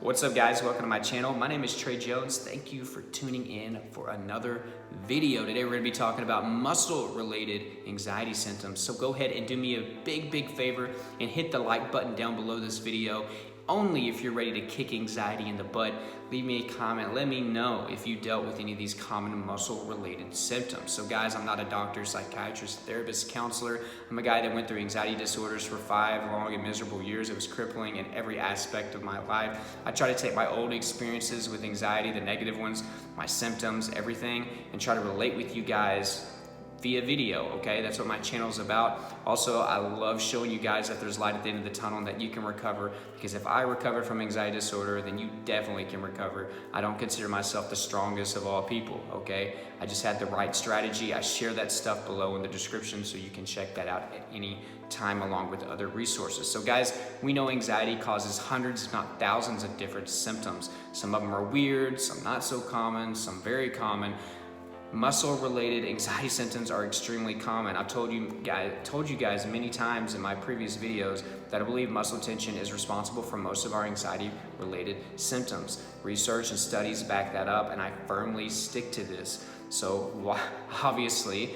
What's up, guys? Welcome to my channel. My name is Trey Jones. Thank you for tuning in for another video. Today we're going to be talking about muscle-related anxiety symptoms. So go ahead and do me a big favor and hit the like button down below this video. Only if you're ready to kick anxiety in the butt. Leave me a comment. Let me know if you dealt with any of these common muscle-related symptoms. So guys, I'm not a doctor, psychiatrist, therapist, counselor. I'm a guy that went through anxiety disorders for 5 long and miserable years. It was crippling in every aspect of my life. I try to take my old experiences with anxiety, the negative ones, my symptoms, everything, and try to relate with you guys via video, okay? That's what my channel is about. Also, I love showing you guys that there's light at the end of the tunnel and that you can recover, because if I recovered from anxiety disorder, then you definitely can recover. I don't consider myself the strongest of all people, okay? I just had the right strategy. I share that stuff below in the description so you can check that out at any time along with other resources. So guys, we know anxiety causes hundreds, if not thousands, of different symptoms. Some of them are weird, some not so common, some very common. Muscle-related anxiety symptoms are extremely common. I've told you guys many times in my previous videos that I believe muscle tension is responsible for most of our anxiety-related symptoms. Research and studies back that up, and I firmly stick to this. So obviously,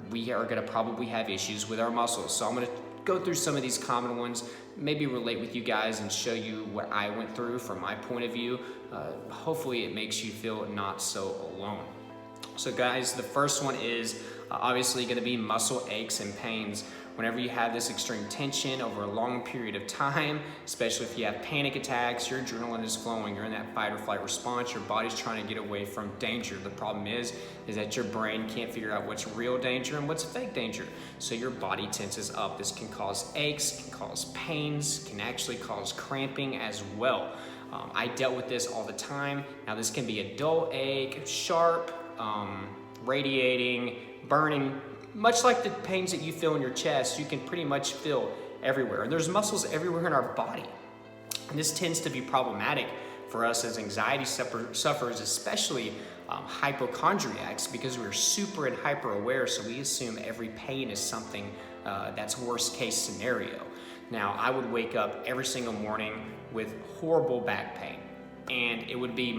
we are going to probably have issues with our muscles. So I'm going to go through some of these common ones, maybe relate with you guys and show you what I went through from my point of view. Hopefully it makes you feel not so alone. So guys, the first one is obviously going to be muscle aches and pains. Whenever you have this extreme tension over a long period of time, especially if you have panic attacks, your adrenaline is flowing, you're in that fight or flight response, your body's trying to get away from danger. The problem is that your brain can't figure out what's real danger and what's fake danger. So your body tenses up. This can cause aches, can cause pains, can actually cause cramping as well. I dealt with this all the time. Now this can be a dull ache, sharp, radiating, burning, much like the pains that you feel in your chest, you can pretty much feel everywhere. And there's muscles everywhere in our body. And this tends to be problematic for us as anxiety sufferers, especially hypochondriacs, because we're super and hyper aware, so we assume every pain is something that's worst case scenario. Now, I would wake up every single morning with horrible back pain, and it would be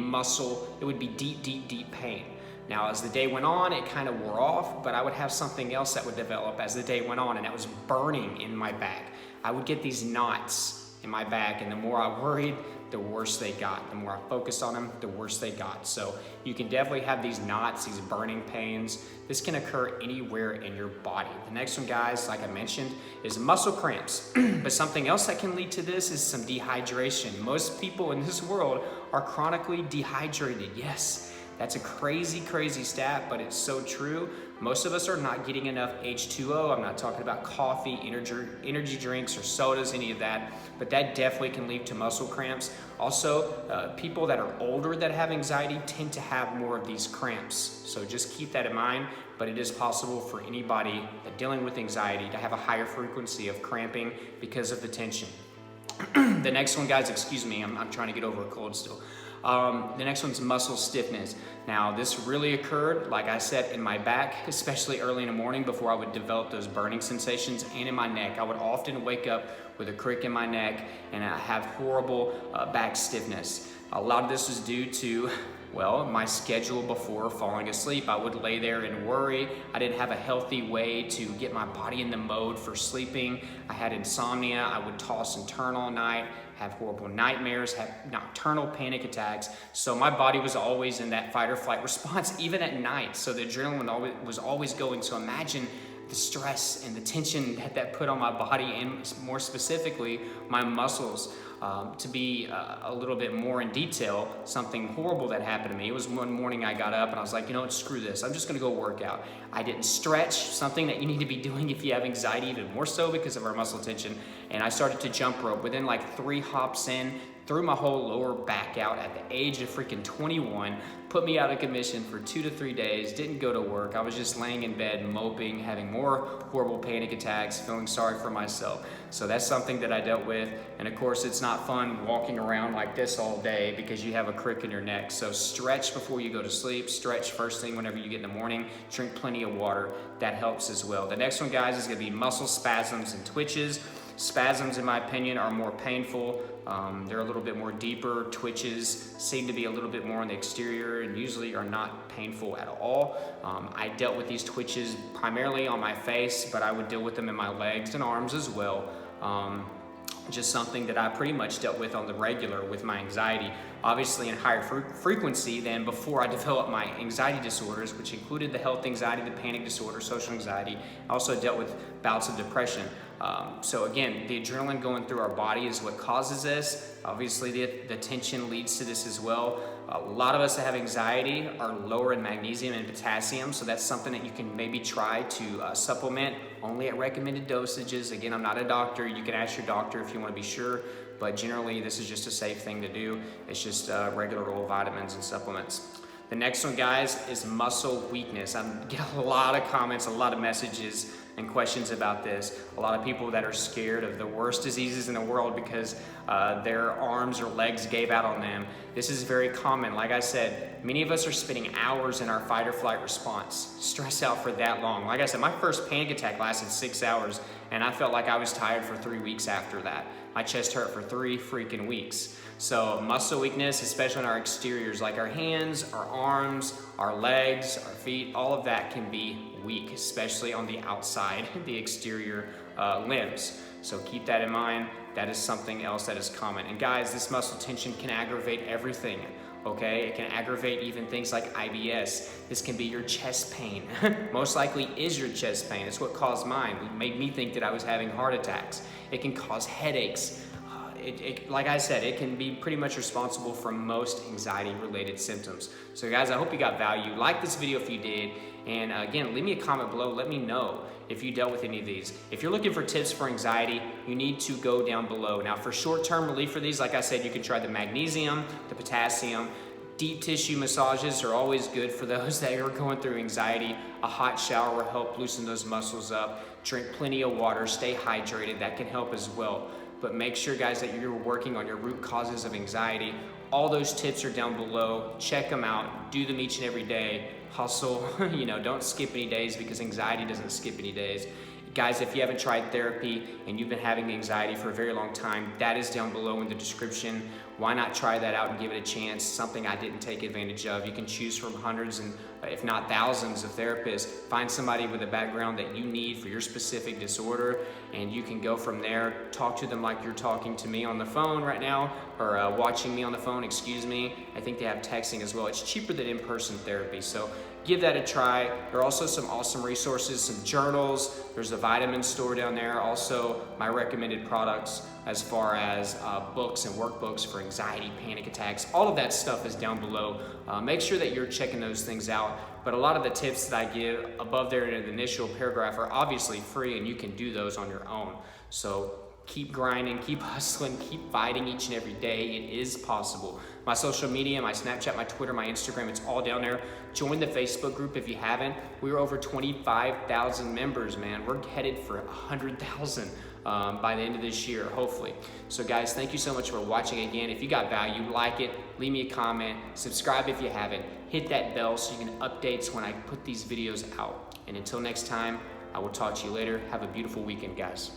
deep pain. Now, as the day went on, it kind of wore off, but I would have something else that would develop as the day went on, and that was burning in my back. I would get these knots in my back, and the more I worried, the worse they got. The more I focused on them, the worse they got. So you can definitely have these knots, these burning pains. This can occur anywhere in your body. The next one, guys, like I mentioned, is muscle cramps. But something else that can lead to this is some dehydration. Most people in this world are chronically dehydrated. Yes. That's a crazy stat, but it's so true. Most of us are not getting enough H2O. I'm not talking about coffee, energy drinks, or sodas, any of that, but that definitely can lead to muscle cramps. Also, people that are older that have anxiety tend to have more of these cramps. So just keep that in mind, but it is possible for anybody dealing with anxiety to have a higher frequency of cramping because of the tension. The next one, guys, excuse me, I'm trying to get over a cold still. The next one's muscle stiffness. Now, this really occurred, like I said, in my back, especially early in the morning before I would develop those burning sensations, and in my neck. I would often wake up with a crick in my neck, and I have horrible back stiffness. A lot of this was due to, well, my schedule before falling asleep. I would lay there and worry. I didn't have a healthy way to get my body in the mode for sleeping. I had insomnia. I would toss and turn all night, have horrible nightmares, have nocturnal panic attacks. So my body was always in that fight or flight response, even at night. So the adrenaline was always going. So imagine the stress and the tension that put on my body, and more specifically, my muscles. To be a little bit more in detail, something horrible that happened to me. It was one morning I got up and I was like, you know what, screw this. I'm just gonna go work out. I didn't stretch, something that you need to be doing if you have anxiety, even more so because of our muscle tension. And I started to jump rope. Within like 3 hops in, threw my whole lower back out at the age of freaking 21, put me out of commission for 2 to 3 days, didn't go to work. I was just laying in bed, moping, having more horrible panic attacks, feeling sorry for myself. So that's something that I dealt with. And of course, it's not fun walking around like this all day because you have a crick in your neck. So stretch before you go to sleep, stretch first thing whenever you get in the morning, drink plenty of water. That helps as well. The next one, guys, is gonna be muscle spasms and twitches. Spasms, in my opinion, are more painful. They're a little bit more deeper. Twitches seem to be a little bit more on the exterior and usually are not painful at all. I dealt with these twitches primarily on my face, but I would deal with them in my legs and arms as well. Just something that I pretty much dealt with on the regular with my anxiety, obviously in higher frequency than before I developed my anxiety disorders, which included the health anxiety, the panic disorder, social anxiety. I also dealt with bouts of depression. So again, the adrenaline going through our body is what causes this. Obviously the tension leads to this as well. A lot of us that have anxiety are lower in magnesium and potassium, so that's something that you can maybe try to supplement only at recommended dosages. Again, I'm not a doctor. You can ask your doctor if you want to be sure, but generally this is just a safe thing to do. It's just regular old vitamins and supplements. The next one, guys, is muscle weakness. I get a lot of comments, a lot of messages and questions about this. A lot of people that are scared of the worst diseases in the world because their arms or legs gave out on them. This is very common. Like I said, many of us are spending hours in our fight or flight response, stress out for that long. Like I said, my first panic attack lasted 6 hours and I felt like I was tired for 3 weeks after that. My chest hurt for 3 freaking weeks. So muscle weakness, especially in our exteriors, like our hands, our arms, our legs, our feet, all of that can be weak, especially on the outside, the exterior limbs. So keep that in mind. That is something else that is common. And guys, this muscle tension can aggravate everything. Okay, it can aggravate even things like IBS. This can be your chest pain. Most likely is your chest pain. It's what caused mine. It made me think that I was having heart attacks. It can cause headaches. Like I said, it can be pretty much responsible for most anxiety-related symptoms. So guys, I hope you got value. Like this video if you did. And again, leave me a comment below. Let me know if you dealt with any of these. If you're looking for tips for anxiety, you need to go down below. Now for short-term relief for these, like I said, you can try the magnesium, the potassium. Deep tissue massages are always good for those that are going through anxiety. A hot shower will help loosen those muscles up. Drink plenty of water, stay hydrated. That can help as well. But make sure, guys, that you're working on your root causes of anxiety. All those tips are down below. Check them out. Do them each and every day. Hustle. Don't skip any days because anxiety doesn't skip any days. Guys, if you haven't tried therapy and you've been having anxiety for a very long time, that is down below in the description. Why not try that out and give it a chance? Something I didn't take advantage of. You can choose from hundreds and if not thousands of therapists. Find somebody with a background that you need for your specific disorder and you can go from there. Talk to them like you're talking to me on the phone right now or watching me on the phone, excuse me. I think they have texting as well. It's cheaper than in-person therapy. So give that a try. There are also some awesome resources, some journals. There's a vitamin store down there. Also, my recommended products as far as books and workbooks for anxiety, panic attacks. All of that stuff is down below. Make sure that you're checking those things out. But a lot of the tips that I give above there in the initial paragraph are obviously free and you can do those on your own. So keep grinding, keep hustling, keep fighting each and every day. It is possible. My social media, my Snapchat, my Twitter, my Instagram, it's all down there. Join the Facebook group if you haven't. We're over 25,000 members, man. We're headed for 100,000 by the end of this year, hopefully. So guys, thank you so much for watching again. If you got value, like it, leave me a comment, subscribe if you haven't, hit that bell so you can updates when I put these videos out. And until next time, I will talk to you later. Have a beautiful weekend, guys.